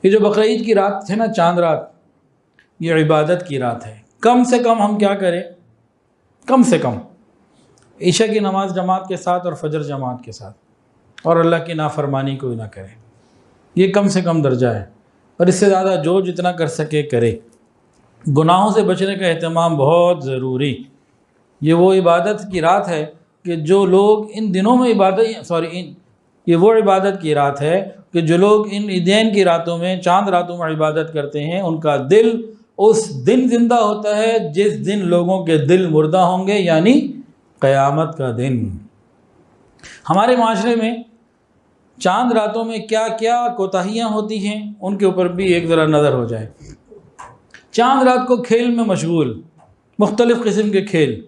یہ جو بقرعید کی رات ہے نا، چاند رات، یہ عبادت کی رات ہے۔ کم سے کم ہم کیا کریں؟ کم سے کم عشاء کی نماز جماعت کے ساتھ اور فجر جماعت کے ساتھ، اور اللہ کی نافرمانی کوئی نہ کرے، یہ کم سے کم درجہ ہے۔ اور اس سے زیادہ جو جتنا کر سکے کرے۔ گناہوں سے بچنے کا اہتمام بہت ضروری۔ یہ وہ عبادت کی رات ہے کہ جو لوگ ان دنوں میں یہ وہ عبادت کی رات ہے کہ جو لوگ ان عیدین کی راتوں میں، چاند راتوں میں عبادت کرتے ہیں، ان کا دل اس دن زندہ ہوتا ہے جس دن لوگوں کے دل مردہ ہوں گے، یعنی قیامت کا دن۔ ہمارے معاشرے میں چاند راتوں میں کیا کیا کوتاہیاں ہوتی ہیں، ان کے اوپر بھی ایک ذرا نظر ہو جائے۔ چاند رات کو کھیل میں مشغول، مختلف قسم کے کھیل،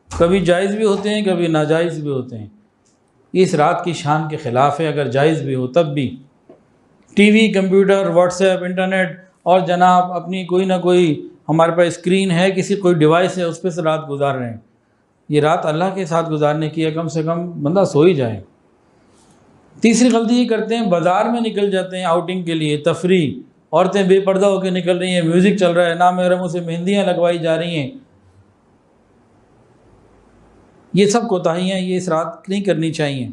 کبھی جائز بھی ہوتے ہیں کبھی ناجائز بھی ہوتے ہیں۔ یہ اس رات کی شان کے خلاف ہے۔ اگر جائز بھی ہو تب بھی T V, computer, what's app, internet, اور جناب اپنی کوئی نہ کوئی ہمارے پاس اسکرین ہے، کسی کوئی ڈیوائس ہے، اس پہ سے رات گزار رہے ہیں۔ یہ رات اللہ کے ساتھ گزارنے کی ہے، کم سے کم بندہ سو ہی جائے۔ تیسری غلطی یہ کرتے ہیں، بازار میں نکل جاتے ہیں آؤٹنگ کے لیے، تفریح، عورتیں بے پردہ ہو کے نکل رہی ہیں، میوزک چل رہا ہے، نامحرموں سے مہندیاں لگوائی جا رہی ہیں۔ یہ سب کوتاہیاں یہ اس رات نہیں کرنی چاہیے۔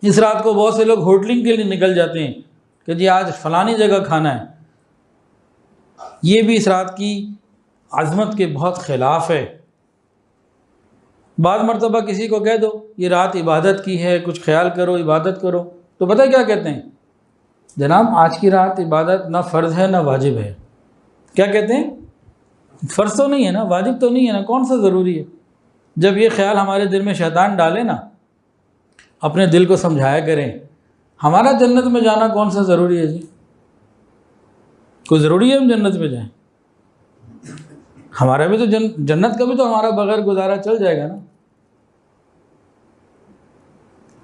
اس رات کو بہت سے لوگ ہوٹلنگ کے لیے نکل جاتے ہیں کہ جی آج فلانی جگہ کھانا ہے۔ یہ بھی اس رات کی عظمت کے بہت خلاف ہے۔ بعض مرتبہ کسی کو کہہ دو یہ رات عبادت کی ہے، کچھ خیال کرو، عبادت کرو، تو پتہ کیا کہتے ہیں؟ جناب آج کی رات عبادت نہ فرض ہے نہ واجب ہے۔ کیا کہتے ہیں؟ فرض تو نہیں ہے نا، واجب تو نہیں ہے نا، کون سا ضروری ہے؟ جب یہ خیال ہمارے دل میں شیطان ڈالے نا، اپنے دل کو سمجھایا کریں، ہمارا جنت میں جانا کون سا ضروری ہے جی؟ کوئی ضروری ہے ہم جنت میں جائیں؟ ہمارا بھی تو جنت کا بھی تو ہمارا بغیر گزارا چل جائے گا نا۔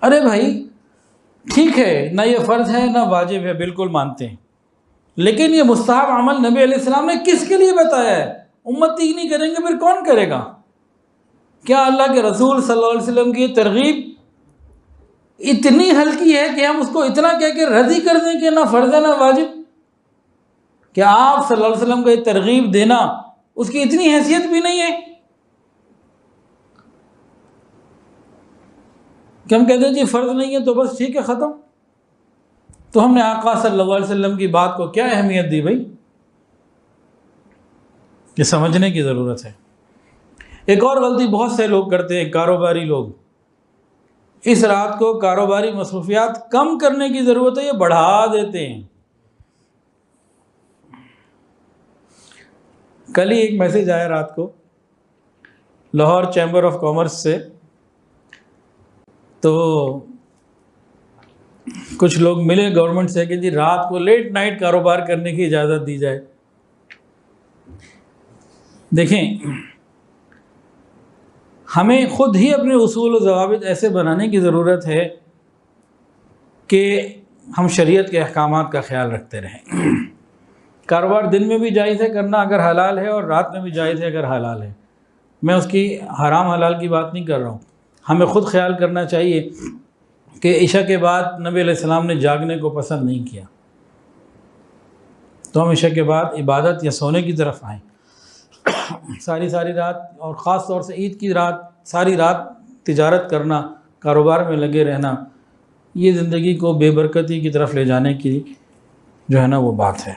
ارے بھائی ٹھیک ہے، نہ یہ فرض ہے نہ واجب ہے، بالکل مانتے ہیں، لیکن یہ مستحب عمل نبی علیہ السلام نے کس کے لیے بتایا ہے؟ امتی نہیں کریں گے پھر کون کرے گا؟ کیا اللہ کے رسول صلی اللہ علیہ وسلم کی ترغیب اتنی ہلکی ہے کہ ہم اس کو اتنا کہہ کے رد ہی کر دیں کہ نہ فرض ہے نہ واجب؟ کیا آپ صلی اللہ علیہ وسلم کو یہ ترغیب دینا اس کی اتنی حیثیت بھی نہیں ہے کہ ہم کہتے ہیں جی فرض نہیں ہے تو بس ٹھیک ہے ختم؟ تو ہم نے آقا صلی اللہ علیہ وسلم کی بات کو کیا اہمیت دی بھائی؟ یہ سمجھنے کی ضرورت ہے۔ ایک اور غلطی بہت سے لوگ کرتے ہیں، کاروباری لوگ۔ اس رات کو کاروباری مصروفیات کم کرنے کی ضرورت ہے، یہ بڑھا دیتے ہیں۔ کل ہی ایک میسیج آیا رات کو لاہور چیمبر آف کامرس سے، تو کچھ لوگ ملے گورنمنٹ سے کہ جی رات کو لیٹ نائٹ کاروبار کرنے کی اجازت دی جائے۔ دیکھیں ہمیں خود ہی اپنے اصول و ضوابط ایسے بنانے کی ضرورت ہے کہ ہم شریعت کے احکامات کا خیال رکھتے رہیں۔ کاروبار دن میں بھی جائز ہے کرنا اگر حلال ہے، اور رات میں بھی جائز ہے اگر حلال ہے۔ میں اس کی حرام حلال کی بات نہیں کر رہا ہوں۔ ہمیں خود خیال کرنا چاہیے کہ عشاء کے بعد نبی علیہ السلام نے جاگنے کو پسند نہیں کیا، تو ہم عشاء کے بعد عبادت یا سونے کی طرف آئیں۔ ساری رات، اور خاص طور سے عید کی رات، ساری رات تجارت کرنا، کاروبار میں لگے رہنا، یہ زندگی کو بے برکتی کی طرف لے جانے کی جو ہے نا وہ بات ہے۔